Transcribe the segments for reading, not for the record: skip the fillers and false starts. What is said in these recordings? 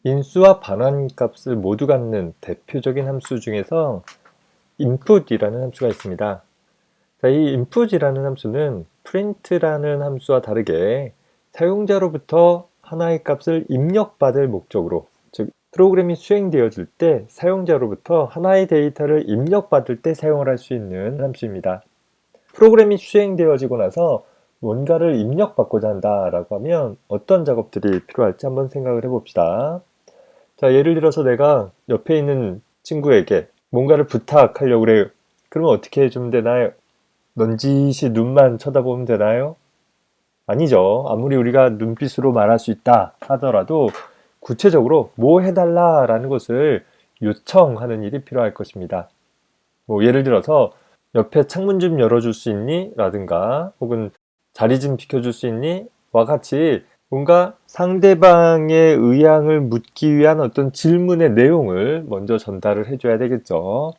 인수와 반환값을 모두 갖는 대표적인 함수 중에서 input이라는 함수가 있습니다. 자, 이 input이라는 함수는 print라는 함수와 다르게 사용자로부터 하나의 값을 입력받을 목적으로, 즉 프로그램이 수행되어질 때 사용자로부터 하나의 데이터를 입력받을 때 사용을 할 수 있는 함수입니다. 프로그램이 수행되어지고 나서 뭔가를 입력받고자 한다라고 하면 어떤 작업들이 필요할지 한번 생각을 해봅시다. 자, 예를 들어서 내가 옆에 있는 친구에게 뭔가를 부탁하려고 그래요. 그러면 어떻게 해주면 되나요? 넌지시 눈만 쳐다보면 되나요? 아니죠. 아무리 우리가 눈빛으로 말할 수 있다 하더라도 구체적으로 뭐 해달라라는 것을 요청하는 일이 필요할 것입니다. 뭐 예를 들어서 옆에 창문 좀 열어줄 수 있니? 라든가 혹은 자리 좀 비켜줄 수 있니? 와 같이 뭔가 상대방의 의향을 묻기 위한 어떤 질문의 내용을 먼저 전달을 해줘야 되겠죠.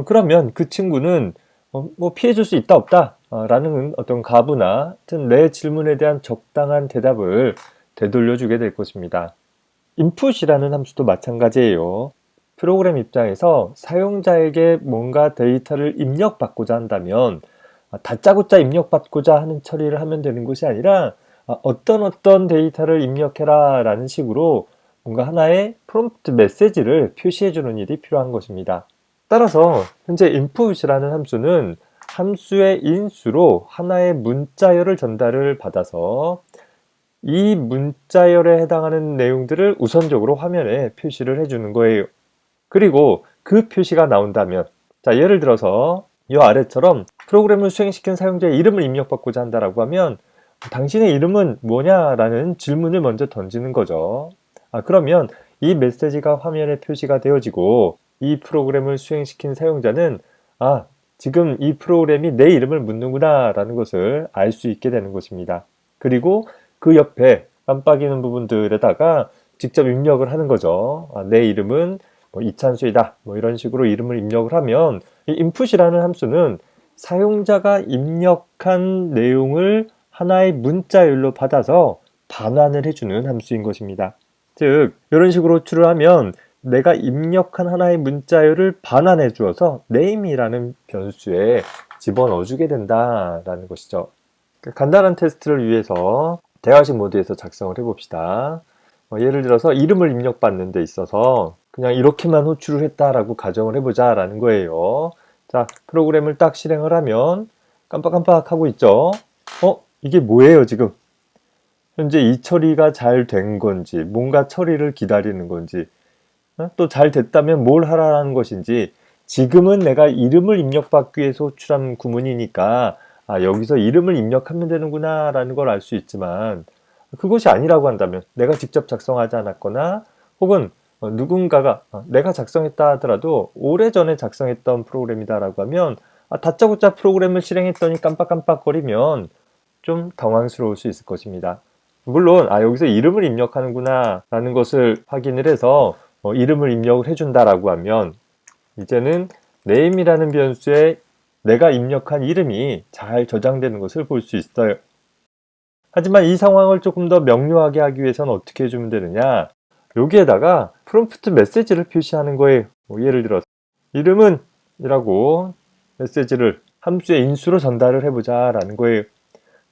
그러면 그 친구는 뭐 피해줄 수 있다 없다 라는 어떤 가부나 하여튼 내 질문에 대한 적당한 대답을 되돌려주게 될 것입니다. input이라는 함수도 마찬가지예요. 프로그램 입장에서 사용자에게 뭔가 데이터를 입력받고자 한다면 다짜고짜 입력받고자 하는 처리를 하면 되는 것이 아니라 어떤 데이터를 입력해라 라는 식으로 뭔가 하나의 프롬프트 메시지를 표시해 주는 일이 필요한 것입니다. 따라서 현재 input이라는 함수는 함수의 인수로 하나의 문자열을 전달을 받아서 이 문자열에 해당하는 내용들을 우선적으로 화면에 표시를 해주는 거예요. 그리고 그 표시가 나온다면, 자, 예를 들어서 이 아래처럼 프로그램을 수행시킨 사용자의 이름을 입력받고자 한다라고 하면 당신의 이름은 뭐냐라는 질문을 먼저 던지는 거죠. 그러면 이 메시지가 화면에 표시가 되어지고 이 프로그램을 수행시킨 사용자는 지금 이 프로그램이 내 이름을 묻는구나 라는 것을 알 수 있게 되는 것입니다. 그리고 그 옆에 깜빡이는 부분들에다가 직접 입력을 하는 거죠. 내 이름은 뭐 이찬수이다. 뭐 이런 식으로 이름을 입력을 하면 이 input이라는 함수는 사용자가 입력한 내용을 하나의 문자열로 받아서 반환을 해주는 함수인 것입니다. 즉 이런 식으로 호출을 하면 내가 입력한 하나의 문자열을 반환해 주어서 name이라는 변수에 집어넣어 주게 된다라는 것이죠. 간단한 테스트를 위해서 대화식 모드에서 작성을 해봅시다. 예를 들어서 이름을 입력받는 데 있어서 그냥 이렇게만 호출을 했다라고 가정을 해보자 라는 거예요. 자, 프로그램을 딱 실행을 하면 깜빡깜빡 하고 있죠. 이게 뭐예요 지금? 현재 이 처리가 잘 된 건지 뭔가 처리를 기다리는 건지 또 잘 됐다면 뭘 하라는 것인지 지금은 내가 이름을 입력받기 위해서 호출한 구문이니까 여기서 이름을 입력하면 되는구나 라는 걸 알 수 있지만 그것이 아니라고 한다면 내가 직접 작성하지 않았거나 혹은 누군가가 내가 작성했다 하더라도 오래전에 작성했던 프로그램이다 라고 하면 다짜고짜 프로그램을 실행했더니 깜빡깜빡거리면 좀 당황스러울 수 있을 것입니다. 물론 여기서 이름을 입력하는구나 라는 것을 확인을 해서 이름을 입력을 해준다라고 하면 이제는 name이라는 변수에 내가 입력한 이름이 잘 저장되는 것을 볼 수 있어요. 하지만 이 상황을 조금 더 명료하게 하기 위해서는 어떻게 해주면 되느냐, 여기에다가 프롬프트 메시지를 표시하는 거예요. 예를 들어서 이름은 이라고 메시지를 함수의 인수로 전달을 해보자 라는 거예요.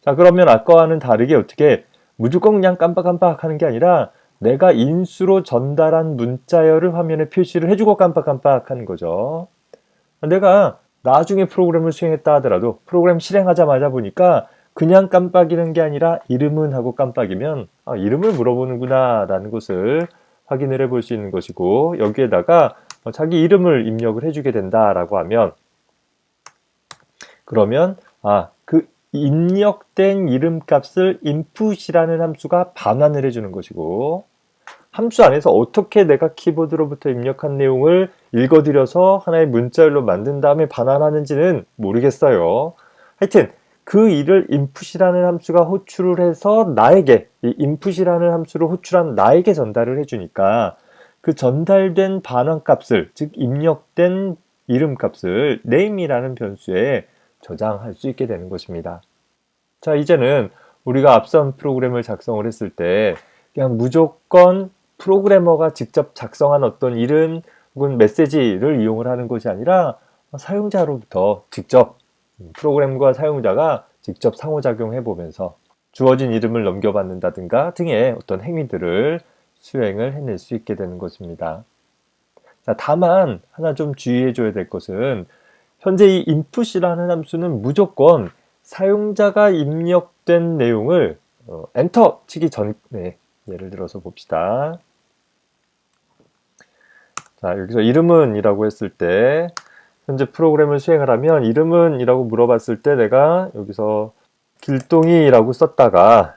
자, 그러면 아까와는 다르게 어떻게 무조건 그냥 깜빡깜빡 하는 게 아니라 내가 인수로 전달한 문자열을 화면에 표시를 해주고 깜빡깜빡 하는 거죠. 내가 나중에 프로그램을 수행했다 하더라도 프로그램 실행하자마자 보니까 그냥 깜빡이는 게 아니라 이름은 하고 깜빡이면 이름을 물어보는구나 라는 것을 확인을 해볼 수 있는 것이고, 여기에다가 자기 이름을 입력을 해주게 된다라고 하면 그러면 그 입력된 이름값을 input이라는 함수가 반환을 해주는 것이고, 함수 안에서 어떻게 내가 키보드로부터 입력한 내용을 읽어들여서 하나의 문자열로 만든 다음에 반환하는지는 모르겠어요. 하여튼 그 일을 input이라는 함수가 호출을 해서 나에게, 이 input이라는 함수를 호출한 나에게 전달을 해주니까 그 전달된 반환값을, 즉 입력된 이름값을 name이라는 변수에 저장할 수 있게 되는 것입니다. 자, 이제는 우리가 앞선 프로그램을 작성을 했을 때 그냥 무조건 프로그래머가 직접 작성한 어떤 이름 혹은 메시지를 이용을 하는 것이 아니라 사용자로부터 직접 프로그램과 사용자가 직접 상호작용해 보면서 주어진 이름을 넘겨받는다든가 등의 어떤 행위들을 수행을 해낼 수 있게 되는 것입니다. 자, 다만 하나 좀 주의해 줘야 될 것은 현재 이 input이라는 함수는 무조건 사용자가 입력된 내용을 엔터 치기 전에 예를 들어서 봅시다. 자, 여기서 이름은 이라고 했을 때 현재 프로그램을 수행을 하면 이름은 이라고 물어봤을 때 내가 여기서 길동이라고 썼다가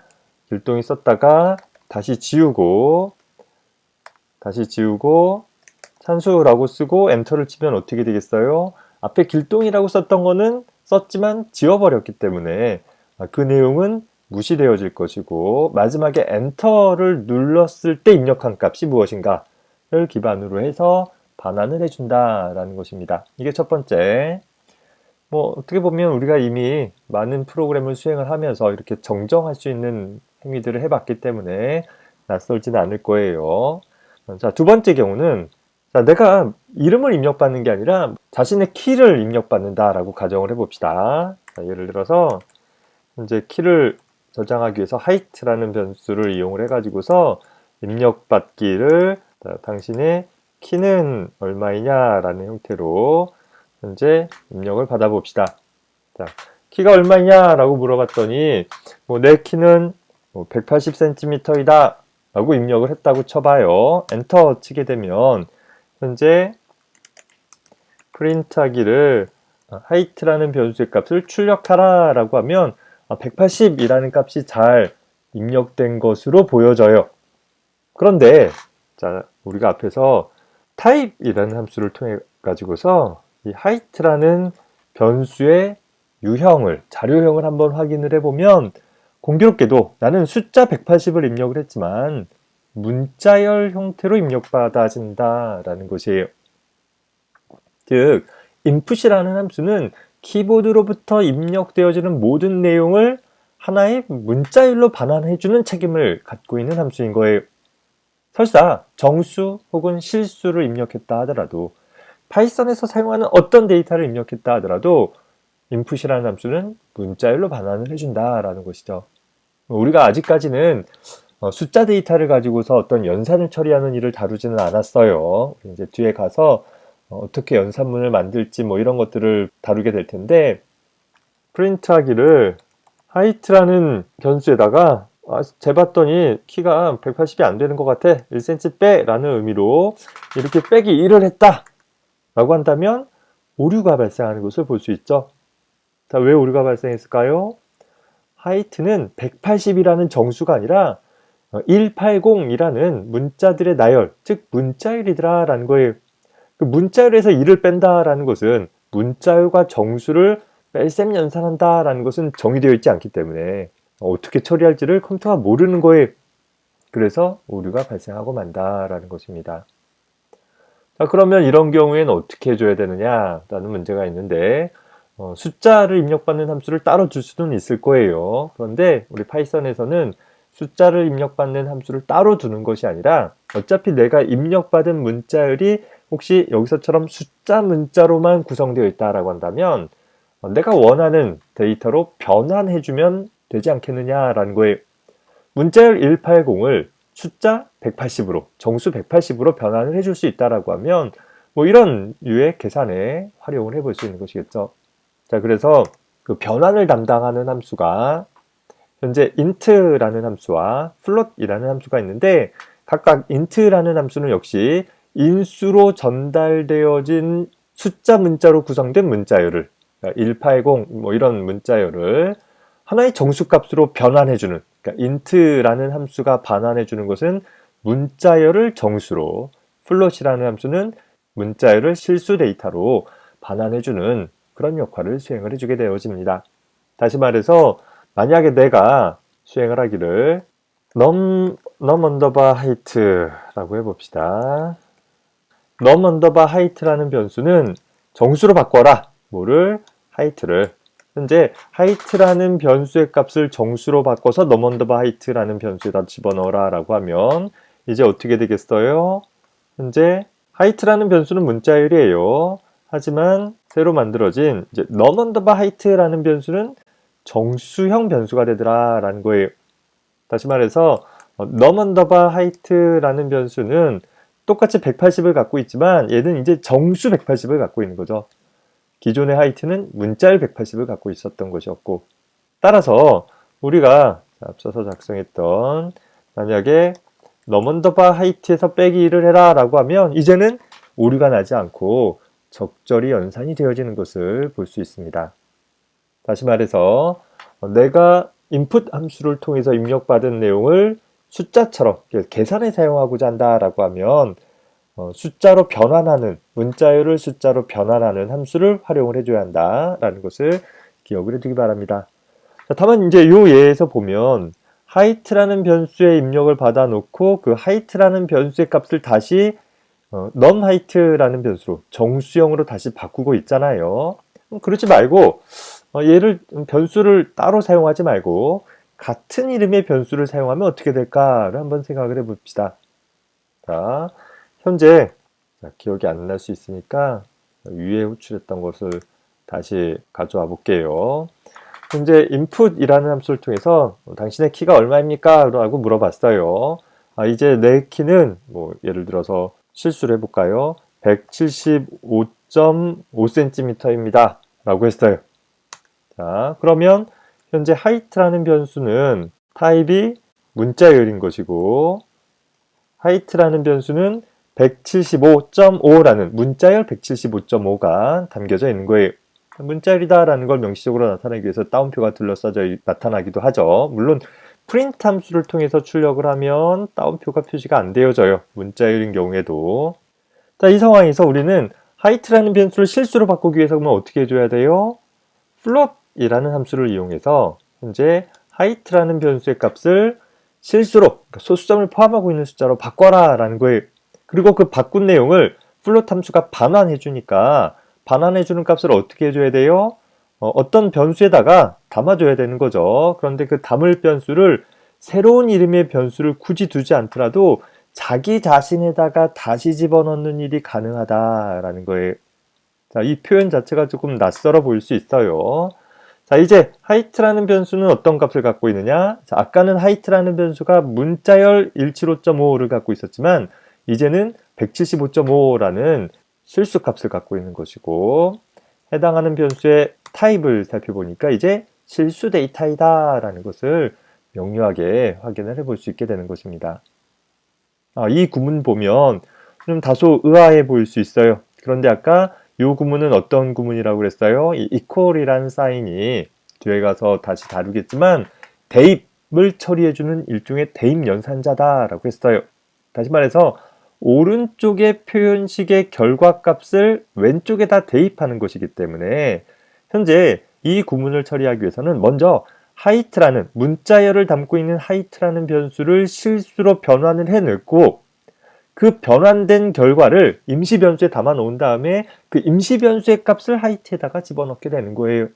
다시 지우고 산수라고 쓰고 엔터를 치면 어떻게 되겠어요? 앞에 길동이라고 썼던 거는 썼지만 지워버렸기 때문에 그 내용은 무시되어질 것이고 마지막에 엔터를 눌렀을 때 입력한 값이 무엇인가를 기반으로 해서 반환을 해준다라는 것입니다. 이게 첫 번째. 어떻게 보면 우리가 이미 많은 프로그램을 수행을 하면서 이렇게 정정할 수 있는 행위들을 해봤기 때문에 낯설지는 않을 거예요. 자, 두 번째 경우는 내가 이름을 입력받는 게 아니라 자신의 키를 입력받는다라고 가정을 해봅시다. 자, 예를 들어서 이제 키를 저장하기 위해서 height라는 변수를 이용을 해가지고서 입력받기를 당신의 키는 얼마이냐라는 형태로 현재 입력을 받아봅시다. 자, 키가 얼마이냐라고 물어봤더니 내 키는 180cm이다 라고 입력을 했다고 쳐봐요. 엔터 치게 되면 현재 프린트하기를 height라는 변수의 값을 출력하라 라고 하면 180이라는 값이 잘 입력된 것으로 보여져요. 그런데 자, 우리가 앞에서 type이라는 함수를 통해 가지고서 이 height라는 변수의 유형을, 자료형을 한번 확인을 해보면 공교롭게도 나는 숫자 180을 입력을 했지만 문자열 형태로 입력받아진다라는 것이에요. 즉, input이라는 함수는 키보드로부터 입력되어지는 모든 내용을 하나의 문자열로 반환해주는 책임을 갖고 있는 함수인 거예요. 설사 정수 혹은 실수를 입력했다 하더라도 파이썬에서 사용하는 어떤 데이터를 입력했다 하더라도 input이라는 함수는 문자열로 반환을 해준다라는 것이죠. 우리가 아직까지는 숫자 데이터를 가지고서 어떤 연산을 처리하는 일을 다루지는 않았어요. 이제 뒤에 가서 어떻게 연산문을 만들지 이런 것들을 다루게 될 텐데 프린트하기를 height라는 변수에다가 재봤더니 키가 180이 안 되는 것 같아 1cm 빼 라는 의미로 이렇게 빼기 1을 했다 라고 한다면 오류가 발생하는 것을 볼 수 있죠. 자, 왜 오류가 발생했을까요? height는 180이라는 정수가 아니라 180이라는 문자들의 나열, 즉 문자열이더라 라는 거예요. 그 문자열에서 1을 뺀다 라는 것은 문자열과 정수를 뺄셈 연산한다 라는 것은 정의되어 있지 않기 때문에 어떻게 처리할지를 컴퓨터가 모르는 거예요. 그래서 오류가 발생하고 만다라는 것입니다. 자, 그러면 이런 경우에는 어떻게 해줘야 되느냐라는 문제가 있는데 숫자를 입력받는 함수를 따로 줄 수는 있을 거예요. 그런데 우리 파이썬에서는 숫자를 입력받는 함수를 따로 두는 것이 아니라 어차피 내가 입력받은 문자열이 혹시 여기서처럼 숫자 문자로만 구성되어 있다라고 한다면 내가 원하는 데이터로 변환해주면 되지 않겠느냐라는 거예요. 문자열 180을 숫자 180으로, 정수 180으로 변환을 해줄 수 있다라고 하면 이런 류의 계산에 활용을 해볼 수 있는 것이겠죠. 자, 그래서 그 변환을 담당하는 함수가 현재 int라는 함수와 float이라는 함수가 있는데 각각 int라는 함수는 역시 인수로 전달되어진 숫자 문자로 구성된 문자열을 180 이런 문자열을 하나의 정수값으로 변환해주는, 그러니까 int라는 함수가 반환해주는 것은 문자열을 정수로, float이라는 함수는 문자열을 실수 데이터로 반환해주는 그런 역할을 수행을 해주게 되어집니다. 다시 말해서 만약에 내가 수행을 하기를 num height라고 해봅시다. num height라는 변수는 정수로 바꿔라. 뭐를? height를. 현재 height라는 변수의 값을 정수로 바꿔서 num height라는 변수에다 집어넣어라 라고 하면 이제 어떻게 되겠어요? 현재 height라는 변수는 문자열이에요. 하지만 새로 만들어진 이제 num_height라는 변수는 정수형 변수가 되더라 라는 거예요. 다시 말해서 num_height라는 변수는 똑같이 180을 갖고 있지만 얘는 이제 정수 180을 갖고 있는 거죠. 기존의 height는 문자열 180을 갖고 있었던 것이었고, 따라서 우리가 앞서서 작성했던 만약에 num_height에서 빼기 1을 해라 라고 하면 이제는 오류가 나지 않고 적절히 연산이 되어지는 것을 볼 수 있습니다. 다시 말해서 내가 input 함수를 통해서 입력받은 내용을 숫자처럼 계산에 사용하고자 한다라고 하면 숫자로 변환하는, 문자열을 숫자로 변환하는 함수를 활용을 해줘야 한다라는 것을 기억을 해두기 바랍니다. 자, 다만 이제 이 예에서 보면 height라는 변수의 입력을 받아놓고 그 height라는 변수의 값을 다시 num_height라는 변수로 정수형으로 다시 바꾸고 있잖아요. 그렇지 말고 얘를 변수를 따로 사용하지 말고 같은 이름의 변수를 사용하면 어떻게 될까를 한번 생각을 해봅시다. 자, 현재 기억이 안 날 수 있으니까 위에 호출했던 것을 다시 가져와 볼게요. 현재 input이라는 함수를 통해서 당신의 키가 얼마입니까? 라고 물어봤어요. 이제 내 키는 예를 들어서 실수를 해볼까요? 175.5cm입니다. 라고 했어요. 자, 그러면 현재 height라는 변수는 타입이 문자열인 것이고 height라는 변수는 175.5라는 문자열 175.5가 담겨져 있는 거예요. 문자열이다라는 걸 명시적으로 나타내기 위해서 따옴표가 둘러싸져 나타나기도 하죠. 물론 프린트 함수를 통해서 출력을 하면 따옴표가 표시가 안 되어져요. 문자열인 경우에도. 자, 이 상황에서 우리는 height라는 변수를 실수로 바꾸기 위해서 그러면 어떻게 해줘야 돼요? float이라는 함수를 이용해서 현재 height라는 변수의 값을 실수로, 그러니까 소수점을 포함하고 있는 숫자로 바꿔라 라는 거예요. 그리고 그 바꾼 내용을 float 함수가 반환해 주니까 반환해 주는 값을 어떻게 해줘야 돼요? 어떤 변수에다가 담아줘야 되는 거죠. 그런데 그 담을 변수를 새로운 이름의 변수를 굳이 두지 않더라도 자기 자신에다가 다시 집어넣는 일이 가능하다라는 거예요. 자, 이 표현 자체가 조금 낯설어 보일 수 있어요. 자, 이제 height라는 변수는 어떤 값을 갖고 있느냐? 자, 아까는 height라는 변수가 문자열 175.5를 갖고 있었지만 이제는 175.5라는 실수 값을 갖고 있는 것이고, 해당하는 변수의 타입을 살펴보니까 이제 실수 데이터이다 라는 것을 명료하게 확인을 해볼 수 있게 되는 것입니다. 이 구문 보면 좀 다소 의아해 보일 수 있어요. 그런데 아까 이 구문은 어떤 구문이라고 그랬어요? 이 equal이라는 사인이 뒤에 가서 다시 다루겠지만 대입을 처리해주는 일종의 대입 연산자다라고 했어요. 다시 말해서 오른쪽의 표현식의 결과값을 왼쪽에다 대입하는 것이기 때문에 현재 이 구문을 처리하기 위해서는 먼저 height라는 문자열을 담고 있는 height라는 변수를 실수로 변환을 해냈고 그 변환된 결과를 임시 변수에 담아 놓은 다음에 그 임시 변수의 값을 height에다가 집어넣게 되는 거예요.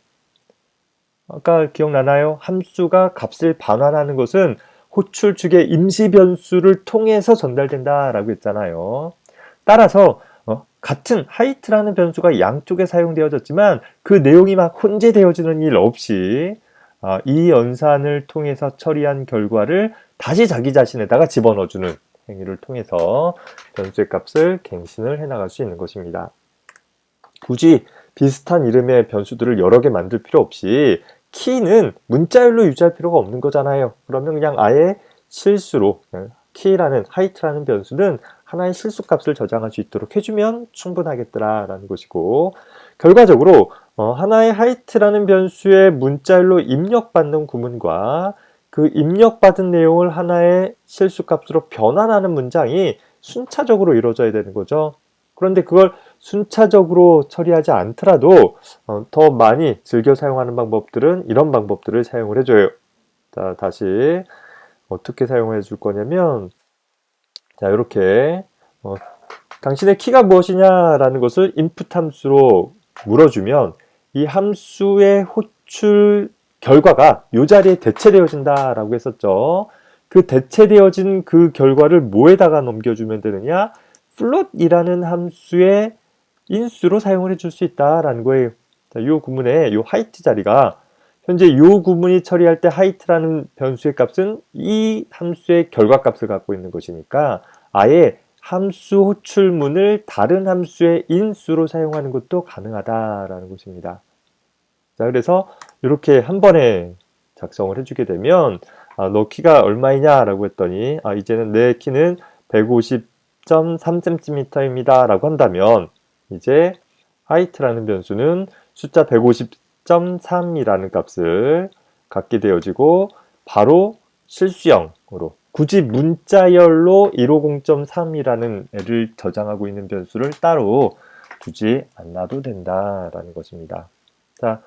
아까 기억나나요? 함수가 값을 반환하는 것은 호출 측의 임시 변수를 통해서 전달된다라고 했잖아요. 따라서 같은 height라는 변수가 양쪽에 사용되어졌지만 그 내용이 막 혼재되어지는 일 없이 이 연산을 통해서 처리한 결과를 다시 자기 자신에다가 집어넣어주는 행위를 통해서 변수의 값을 갱신을 해나갈 수 있는 것입니다. 굳이 비슷한 이름의 변수들을 여러 개 만들 필요 없이 키는 문자열로 유지할 필요가 없는 거잖아요. 그러면 그냥 아예 실수로 키라는 height라는 변수는 하나의 실수값을 저장할 수 있도록 해주면 충분하겠더라라는 것이고, 결과적으로 하나의 height라는 변수의 문자열로 입력받는 구문과 그 입력받은 내용을 하나의 실수값으로 변환하는 문장이 순차적으로 이루어져야 되는 거죠. 그런데 그걸 순차적으로 처리하지 않더라도 더 많이 즐겨 사용하는 방법들은 이런 방법들을 사용을 해줘요. 자, 다시 어떻게 사용해 줄 거냐면, 자, 이렇게 당신의 키가 무엇이냐라는 것을 input 함수로 물어주면 이 함수의 호출 결과가 이 자리에 대체되어진다라고 했었죠. 그 대체되어진 그 결과를 뭐에다가 넘겨주면 되느냐? float이라는 함수의 인수로 사용을 해줄 수 있다라는 거예요. 자, 이 구문에 이 height 자리가 현재 이 구문이 처리할 때 height라는 변수의 값은 이 함수의 결과값을 갖고 있는 것이니까 아예 함수 호출문을 다른 함수의 인수로 사용하는 것도 가능하다라는 것입니다. 자, 그래서 이렇게 한 번에 작성을 해주게 되면 너 키가 얼마이냐 라고 했더니 이제는 내 키는 150.3cm입니다 라고 한다면 이제 height라는 변수는 숫자 150.3이라는 값을 갖게 되어지고 바로 실수형으로 굳이 문자열로 150.3이라는 애를 저장하고 있는 변수를 따로 두지 않아도 된다라는 것입니다. 자,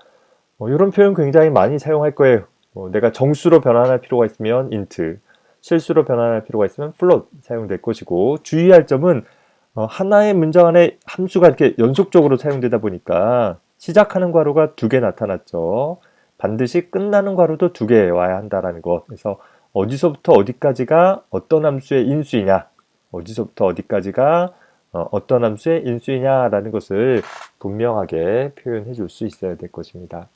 이런 표현 굉장히 많이 사용할 거예요. 내가 정수로 변환할 필요가 있으면 int, 실수로 변환할 필요가 있으면 float 사용될 것이고 주의할 점은 하나의 문장 안에 함수가 이렇게 연속적으로 사용되다 보니까 시작하는 괄호가 2개 나타났죠. 반드시 끝나는 괄호도 2개 와야 한다는 것. 그래서 어디서부터 어디까지가 어떤 함수의 인수이냐, 어디서부터 어디까지가 어떤 함수의 인수이냐라는 것을 분명하게 표현해 줄 수 있어야 될 것입니다.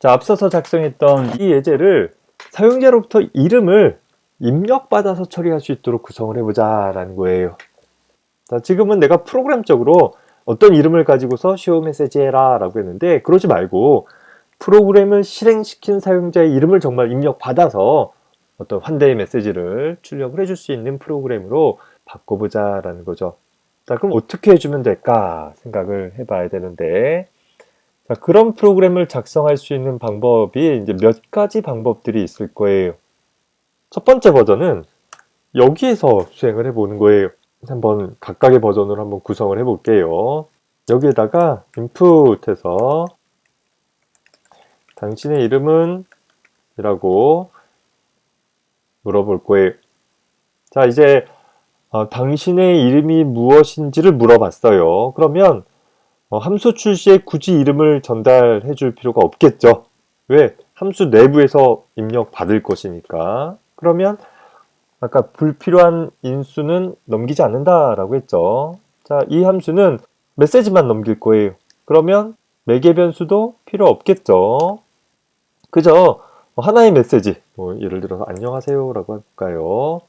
자, 앞서서 작성했던 이 예제를 사용자로부터 이름을 입력받아서 처리할 수 있도록 구성을 해보자 라는 거예요. 자, 지금은 내가 프로그램적으로 어떤 이름을 가지고서 show 메시지 해라 라고 했는데 그러지 말고 프로그램을 실행시킨 사용자의 이름을 정말 입력받아서 어떤 환대의 메시지를 출력을 해줄 수 있는 프로그램으로 바꿔보자 라는 거죠. 자, 그럼 어떻게 해주면 될까 생각을 해봐야 되는데, 자, 그런 프로그램을 작성할 수 있는 방법이 이제 몇 가지 방법들이 있을 거예요. 첫 번째 버전은 여기에서 수행을 해보는 거예요. 한번 각각의 버전으로 한번 구성을 해볼게요. 여기에다가 input에서 당신의 이름은? 이라고 물어볼 거예요. 자, 이제 당신의 이름이 무엇인지를 물어봤어요. 그러면 함수 출시에 굳이 이름을 전달해 줄 필요가 없겠죠. 왜? 함수 내부에서 입력 받을 것이니까. 그러면 아까 불필요한 인수는 넘기지 않는다라고 했죠. 자, 이 함수는 메시지만 넘길 거예요. 그러면 매개 변수도 필요 없겠죠. 그저 하나의 메시지, 예를 들어서 안녕하세요라고 할까요?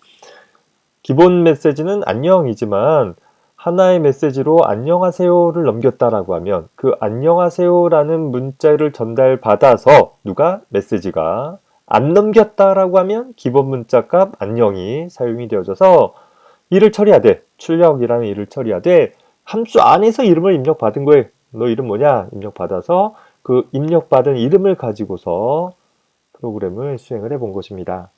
기본 메시지는 안녕이지만 하나의 메시지로 안녕하세요를 넘겼다라고 하면 그 안녕하세요라는 문자를 전달받아서 누가 메시지가 안 넘겼다라고 하면 기본 문자값 안녕이 사용이 되어져서 일을 처리하되 출력이라는 일을 처리하되 함수 안에서 이름을 입력받은 거예요. 너 이름 뭐냐? 입력받아서 그 입력받은 이름을 가지고서 프로그램을 수행을 해본 것입니다.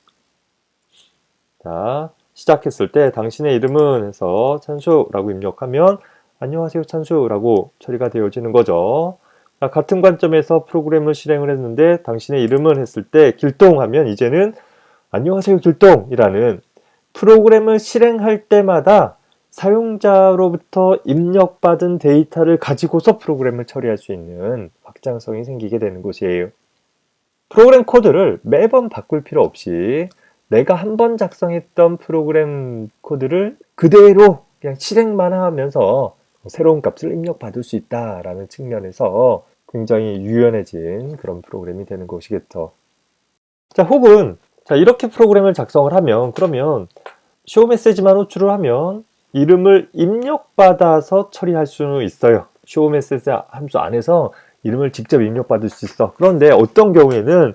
자, 시작했을 때 당신의 이름은 해서 찬수라고 입력하면 안녕하세요 찬수라고 처리가 되어지는 거죠. 자, 같은 관점에서 프로그램을 실행을 했는데 당신의 이름은 했을 때 길동하면 이제는 안녕하세요 길동이라는 프로그램을 실행할 때마다 사용자로부터 입력받은 데이터를 가지고서 프로그램을 처리할 수 있는 확장성이 생기게 되는 것이에요. 프로그램 코드를 매번 바꿀 필요 없이 내가 한 번 작성했던 프로그램 코드를 그대로 그냥 실행만 하면서 새로운 값을 입력받을 수 있다라는 측면에서 굉장히 유연해진 그런 프로그램이 되는 것이겠죠. 자, 혹은 이렇게 프로그램을 작성을 하면 그러면 show 메시지만 호출을 하면 이름을 입력받아서 처리할 수는 있어요. show 메시지 함수 안에서 이름을 직접 입력받을 수 있어. 그런데 어떤 경우에는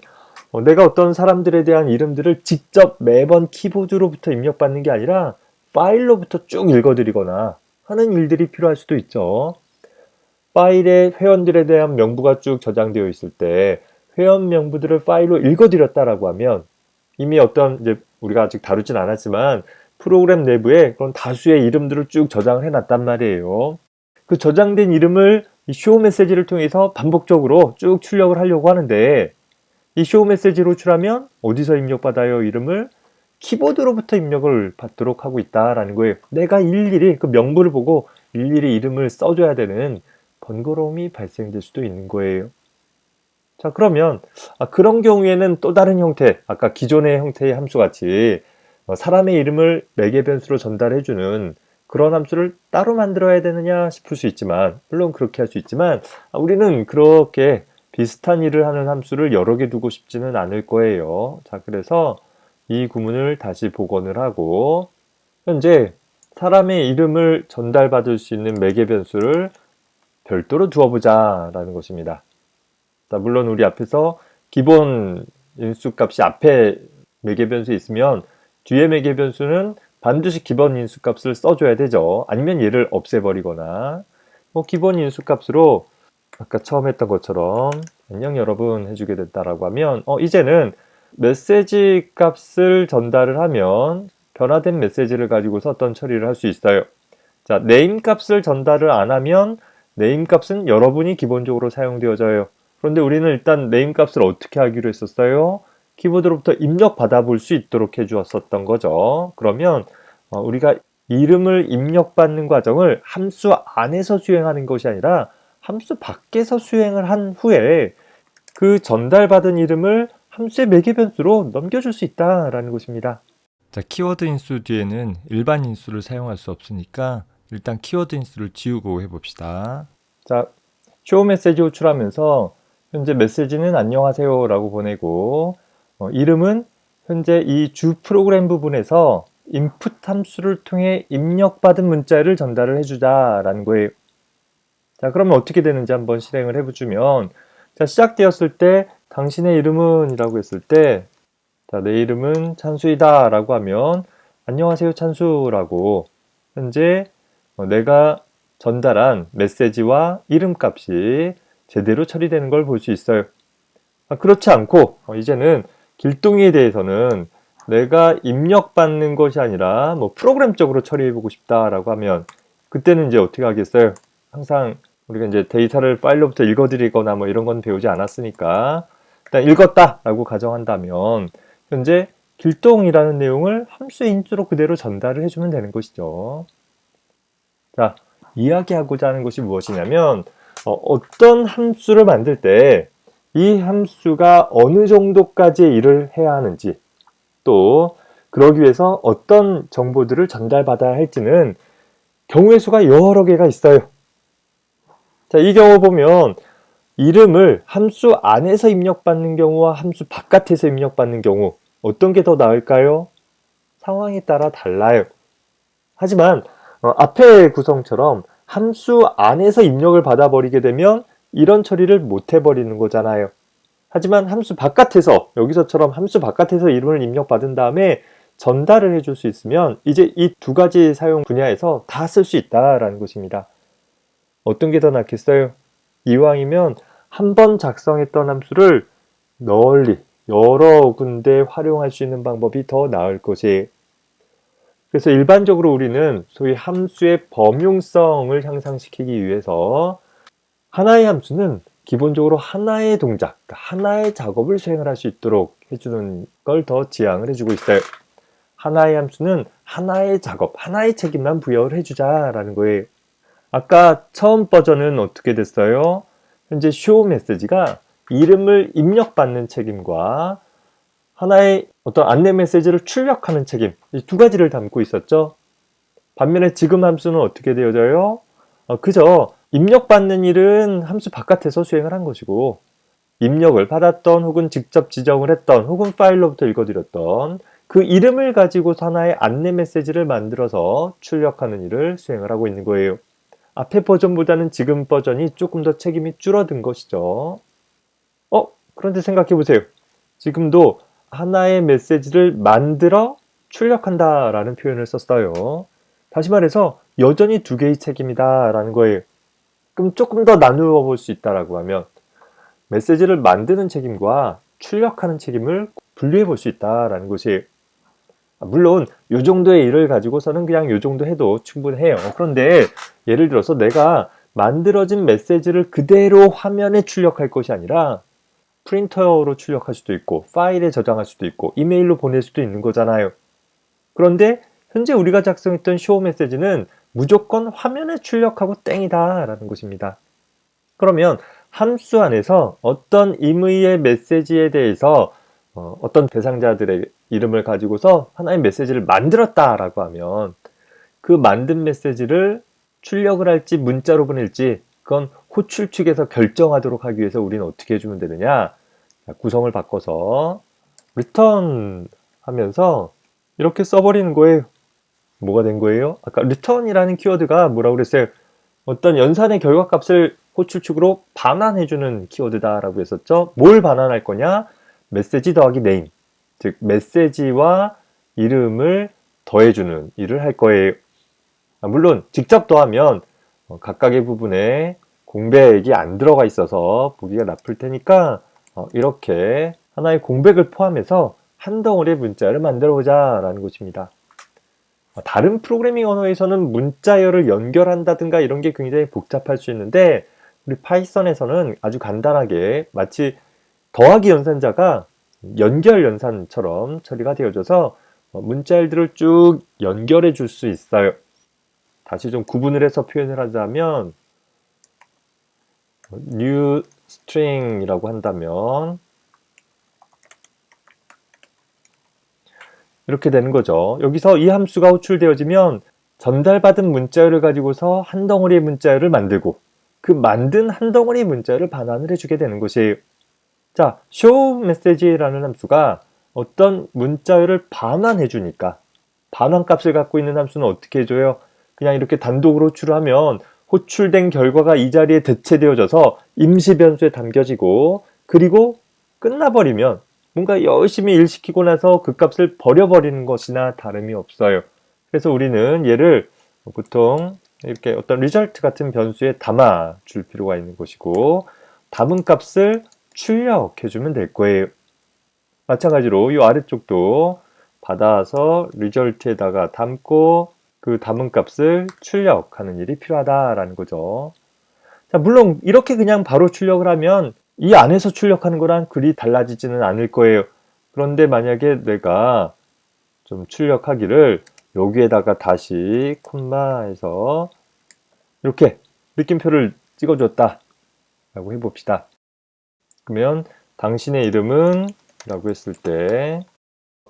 내가 어떤 사람들에 대한 이름들을 직접 매번 키보드로부터 입력받는 게 아니라 파일로부터 쭉 읽어드리거나 하는 일들이 필요할 수도 있죠. 파일에 회원들에 대한 명부가 쭉 저장되어 있을 때 회원 명부들을 파일로 읽어드렸다라고 하면 이미 어떤 이제 우리가 아직 다루진 않았지만 프로그램 내부에 그런 다수의 이름들을 쭉 저장을 해놨단 말이에요. 그 저장된 이름을 이 show 메시지를 통해서 반복적으로 쭉 출력을 하려고 하는데 이 show 메시지로 호출하면 어디서 입력받아요? 이름을 키보드로부터 입력을 받도록 하고 있다라는 거예요. 내가 일일이 그 명부를 보고 일일이 이름을 써줘야 되는 번거로움이 발생될 수도 있는 거예요. 자, 그러면 그런 경우에는 또 다른 형태, 아까 기존의 형태의 함수 같이 사람의 이름을 매개 변수로 전달해주는 그런 함수를 따로 만들어야 되느냐 싶을 수 있지만, 물론 그렇게 할 수 있지만 우리는 그렇게 비슷한 일을 하는 함수를 여러 개 두고 싶지는 않을 거예요. 자, 그래서 이 구문을 다시 복원을 하고 현재 사람의 이름을 전달받을 수 있는 매개 변수를 별도로 두어보자 라는 것입니다. 자, 물론 우리 앞에서 기본 인수값이 앞에 매개 변수 있으면 뒤에 매개 변수는 반드시 기본 인수값을 써줘야 되죠. 아니면 얘를 없애버리거나 기본 인수값으로 아까 처음 했던 것처럼 안녕 여러분 해주게 됐다라고 하면 이제는 메시지 값을 전달을 하면 변화된 메시지를 가지고서 어떤 처리를 할 수 있어요. 자, 네임 값을 전달을 안 하면 네임 값은 여러분이 기본적으로 사용되어져요. 그런데 우리는 일단 네임 값을 어떻게 하기로 했었어요? 키보드로부터 입력 받아볼 수 있도록 해주었었던 거죠. 그러면 우리가 이름을 입력받는 과정을 함수 안에서 수행하는 것이 아니라 함수 밖에서 수행을 한 후에 그 전달받은 이름을 함수의 매개 변수로 넘겨줄 수 있다라는 것입니다. 자, 키워드 인수 뒤에는 일반 인수를 사용할 수 없으니까 일단 키워드 인수를 지우고 해봅시다. 자, 쇼 메시지 호출하면서 현재 메시지는 안녕하세요 라고 보내고 이름은 현재 이 주 프로그램 부분에서 인풋 함수를 통해 입력받은 문자를 전달을 해주자라는 거예요. 자, 그러면 어떻게 되는지 한번 실행을 해주면, 자, 시작되었을 때 당신의 이름은 이라고 했을 때, 자, 내 이름은 찬수이다 라고 하면 안녕하세요 찬수라고 현재 내가 전달한 메시지와 이름값이 제대로 처리되는 걸 볼 수 있어요. 그렇지 않고 이제는 길동이에 대해서는 내가 입력받는 것이 아니라 프로그램적으로 처리해보고 싶다라고 하면 그때는 이제 어떻게 하겠어요? 항상 우리가 이제 데이터를 파일로부터 읽어드리거나 이런 건 배우지 않았으니까 일단 읽었다라고 가정한다면 현재 길동이라는 내용을 함수의 인수로 그대로 전달을 해주면 되는 것이죠. 자, 이야기하고자 하는 것이 무엇이냐면 어떤 함수를 만들 때 이 함수가 어느 정도까지의 일을 해야 하는지 또 그러기 위해서 어떤 정보들을 전달받아야 할지는 경우의 수가 여러 개가 있어요. 자, 이 경우 보면 이름을 함수 안에서 입력받는 경우와 함수 바깥에서 입력받는 경우 어떤 게 더 나을까요? 상황에 따라 달라요. 하지만 앞의 구성처럼 함수 안에서 입력을 받아버리게 되면 이런 처리를 못 해버리는 거잖아요. 하지만 함수 바깥에서 여기서처럼 함수 바깥에서 이름을 입력받은 다음에 전달을 해줄 수 있으면 이제 이 두 가지 사용 분야에서 다 쓸 수 있다라는 것입니다. 어떤 게 더 낫겠어요? 이왕이면 한 번 작성했던 함수를 널리 여러 군데 활용할 수 있는 방법이 더 나을 것이에요. 그래서 일반적으로 우리는 소위 함수의 범용성을 향상시키기 위해서 하나의 함수는 기본적으로 하나의 동작, 하나의 작업을 수행을 할 수 있도록 해주는 걸 더 지향을 해주고 있어요. 하나의 함수는 하나의 작업, 하나의 책임만 부여를 해주자라는 거예요. 아까 처음 버전은 어떻게 됐어요? 현재 show 메시지가 이름을 입력받는 책임과 하나의 어떤 안내 메시지를 출력하는 책임, 이 두 가지를 담고 있었죠. 반면에 지금 함수는 어떻게 되어져요? 그저 입력받는 일은 함수 바깥에서 수행을 한 것이고 입력을 받았던 혹은 직접 지정을 했던 혹은 파일로부터 읽어드렸던 그 이름을 가지고 하나의 안내 메시지를 만들어서 출력하는 일을 수행을 하고 있는 거예요. 앞에 버전보다는 지금 버전이 조금 더 책임이 줄어든 것이죠. 그런데 생각해 보세요. 지금도 하나의 메시지를 만들어 출력한다 라는 표현을 썼어요. 다시 말해서 여전히 두 개의 책임이다 라는 거예요. 그럼 조금 더 나누어 볼 수 있다라고 하면 메시지를 만드는 책임과 출력하는 책임을 분리해 볼 수 있다라는 것이에요. 물론 이 정도의 일을 가지고서는 그냥 이 정도 해도 충분해요. 그런데 예를 들어서 내가 만들어진 메시지를 그대로 화면에 출력할 것이 아니라 프린터로 출력할 수도 있고 파일에 저장할 수도 있고 이메일로 보낼 수도 있는 거잖아요. 그런데 현재 우리가 작성했던 쇼 메시지는 무조건 화면에 출력하고 땡이다 라는 것입니다. 그러면 함수 안에서 어떤 임의의 메시지에 대해서 어떤 대상자들의 이름을 가지고서 하나의 메시지를 만들었다라고 하면 그 만든 메시지를 출력을 할지 문자로 보낼지 그건 호출 측에서 결정하도록 하기 위해서 우리는 어떻게 해주면 되느냐. 구성을 바꿔서 return 하면서 이렇게 써버리는 거예요. 뭐가 된 거예요? 아까 return이라는 키워드가 뭐라고 그랬어요? 어떤 연산의 결과값을 호출 측으로 반환해주는 키워드다라고 했었죠. 뭘 반환할 거냐? 메시지 더하기 name, 즉 메시지와 이름을 더해주는 일을 할 거예요. 물론 직접 더하면 각각의 부분에 공백이 안 들어가 있어서 보기가 나쁠 테니까 이렇게 하나의 공백을 포함해서 한 덩어리의 문자를 만들어 보자 라는 것입니다. 다른 프로그래밍 언어에서는 문자열을 연결한다든가 이런 게 굉장히 복잡할 수 있는데 우리 파이썬에서는 아주 간단하게 마치 더하기 연산자가 연결 연산처럼 처리가 되어져서 문자열들을 쭉 연결해 줄 수 있어요. 다시 좀 구분을 해서 표현을 하자면 new string이라고 한다면 이렇게 되는 거죠. 여기서 이 함수가 호출되어지면 전달받은 문자열을 가지고서 한 덩어리의 문자열을 만들고 그 만든 한 덩어리의 문자열을 반환을 해주게 되는 것이에요. 자, show message라는 함수가 어떤 문자열을 반환해 주니까 반환값을 갖고 있는 함수는 어떻게 해줘요? 그냥 이렇게 단독으로 호출을 하면 호출된 결과가 이 자리에 대체되어져서 임시 변수에 담겨지고 그리고 끝나버리면 뭔가 열심히 일시키고 나서 그 값을 버려버리는 것이나 다름이 없어요. 그래서 우리는 얘를 보통 이렇게 어떤 result 같은 변수에 담아 줄 필요가 있는 것이고 담은 값을 출력해주면 될 거예요. 마찬가지로 이 아래쪽도 받아서 result에다가 담고 그 담은 값을 출력하는 일이 필요하다라는 거죠. 자, 물론 이렇게 그냥 바로 출력을 하면 이 안에서 출력하는 거랑 그리 달라지지는 않을 거예요. 그런데 만약에 내가 좀 출력하기를 여기에다가 다시 콤마해서 이렇게 느낌표를 찍어줬다 라고 해봅시다. 그러면 당신의 이름은 라고 했을 때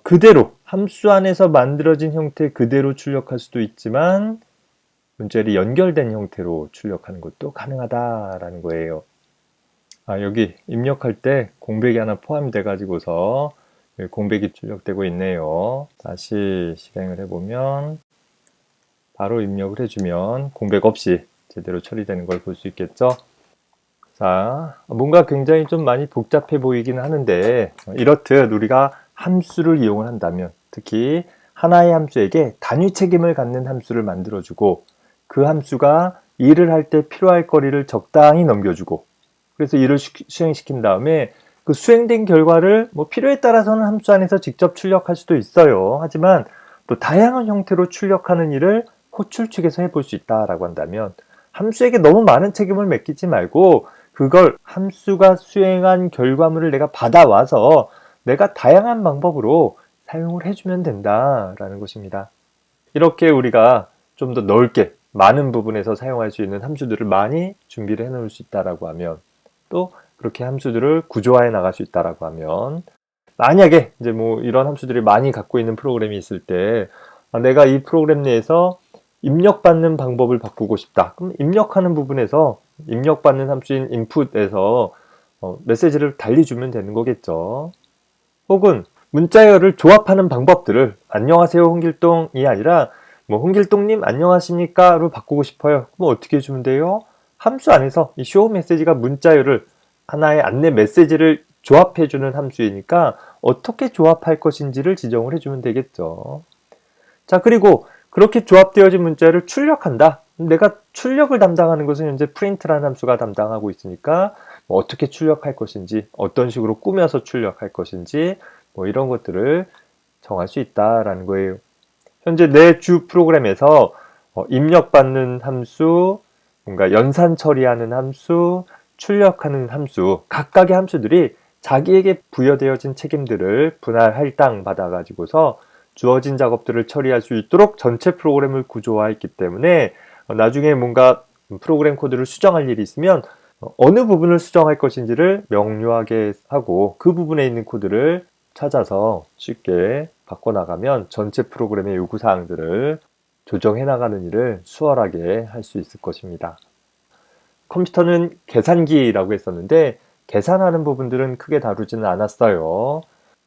그대로 함수 안에서 만들어진 형태 그대로 출력할 수도 있지만 문자열이 연결된 형태로 출력하는 것도 가능하다라는 거예요. 여기 입력할 때 공백이 하나 포함돼 가지고서 공백이 출력되고 있네요. 다시 실행을 해보면 바로 입력을 해주면 공백 없이 제대로 처리되는 걸 볼 수 있겠죠. 자, 뭔가 굉장히 좀 많이 복잡해 보이긴 하는데 이렇듯 우리가 함수를 이용을 한다면 특히 하나의 함수에게 단위 책임을 갖는 함수를 만들어주고 그 함수가 일을 할 때 필요할 거리를 적당히 넘겨주고 그래서 일을 수행시킨 다음에 그 수행된 결과를 뭐 필요에 따라서는 함수 안에서 직접 출력할 수도 있어요. 하지만 또 다양한 형태로 출력하는 일을 호출 측에서 해볼 수 있다라고 한다면 함수에게 너무 많은 책임을 맡기지 말고 그걸 함수가 수행한 결과물을 내가 받아와서 내가 다양한 방법으로 사용을 해주면 된다라는 것입니다. 이렇게 우리가 좀 더 넓게 많은 부분에서 사용할 수 있는 함수들을 많이 준비를 해 놓을 수 있다라고 하면 또 그렇게 함수들을 구조화해 나갈 수 있다라고 하면 만약에 이제 뭐 이런 함수들이 많이 갖고 있는 프로그램이 있을 때 내가 이 프로그램 내에서 입력받는 방법을 바꾸고 싶다. 그럼 입력하는 부분에서 입력받는 함수인 input에서 메시지를 달리주면 되는 거겠죠. 혹은 문자열을 조합하는 방법들을 안녕하세요 홍길동이 아니라 뭐 홍길동님 안녕하십니까로 바꾸고 싶어요. 그럼 어떻게 해주면 돼요? 함수 안에서 이 show 메시지가 문자열을 하나의 안내 메시지를 조합해주는 함수이니까 어떻게 조합할 것인지를 지정을 해주면 되겠죠. 자, 그리고 그렇게 조합되어진 문자를 출력한다. 내가 출력을 담당하는 것은 현재 print라는 함수가 담당하고 있으니까 뭐 어떻게 출력할 것인지 어떤 식으로 꾸며서 출력할 것인지 뭐 이런 것들을 정할 수 있다라는 거예요. 현재 내 주 프로그램에서 입력받는 함수, 뭔가 연산 처리하는 함수, 출력하는 함수, 각각의 함수들이 자기에게 부여되어진 책임들을 분할 할당 받아가지고서 주어진 작업들을 처리할 수 있도록 전체 프로그램을 구조화했기 때문에 나중에 뭔가 프로그램 코드를 수정할 일이 있으면 어느 부분을 수정할 것인지를 명료하게 하고 그 부분에 있는 코드를 찾아서 쉽게 바꿔나가면 전체 프로그램의 요구사항들을 조정해 나가는 일을 수월하게 할 수 있을 것입니다. 컴퓨터는 계산기라고 했었는데 계산하는 부분들은 크게 다루지는 않았어요.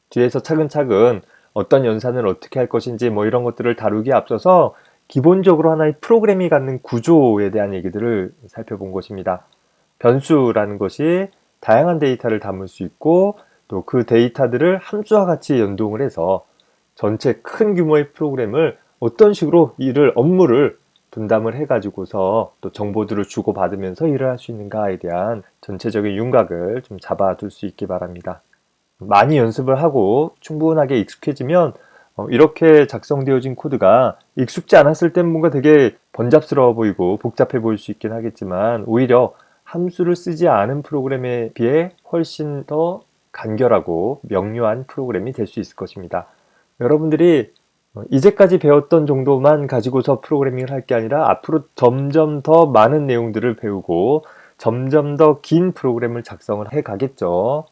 뒤에서 차근차근 어떤 연산을 어떻게 할 것인지 이런 것들을 다루기에 앞서서 기본적으로 하나의 프로그램이 갖는 구조에 대한 얘기들을 살펴본 것입니다. 변수라는 것이 다양한 데이터를 담을 수 있고 또 그 데이터들을 함수와 같이 연동을 해서 전체 큰 규모의 프로그램을 어떤 식으로 업무를 분담을 해가지고서 또 정보들을 주고받으면서 일을 할 수 있는가에 대한 전체적인 윤곽을 좀 잡아둘 수 있기 바랍니다. 많이 연습을 하고 충분하게 익숙해지면 이렇게 작성되어진 코드가 익숙지 않았을 땐 뭔가 되게 번잡스러워 보이고 복잡해 보일 수 있긴 하겠지만 오히려 함수를 쓰지 않은 프로그램에 비해 훨씬 더 간결하고 명료한 프로그램이 될 수 있을 것입니다. 여러분들이 이제까지 배웠던 정도만 가지고서 프로그래밍을 할 게 아니라 앞으로 점점 더 많은 내용들을 배우고 점점 더 긴 프로그램을 작성을 해 가겠죠.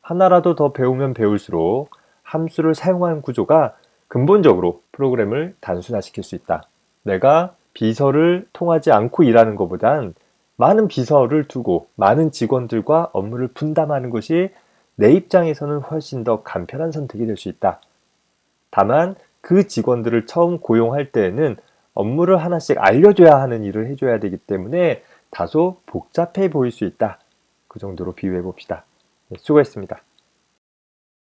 하나라도 더 배우면 배울수록 함수를 사용하는 구조가 근본적으로 프로그램을 단순화시킬 수 있다. 내가 비서를 통하지 않고 일하는 것보단 많은 비서를 두고 많은 직원들과 업무를 분담하는 것이 내 입장에서는 훨씬 더 간편한 선택이 될 수 있다. 다만 그 직원들을 처음 고용할 때에는 업무를 하나씩 알려줘야 하는 일을 해줘야 되기 때문에 다소 복잡해 보일 수 있다. 그 정도로 비유해 봅시다. 수고했습니다.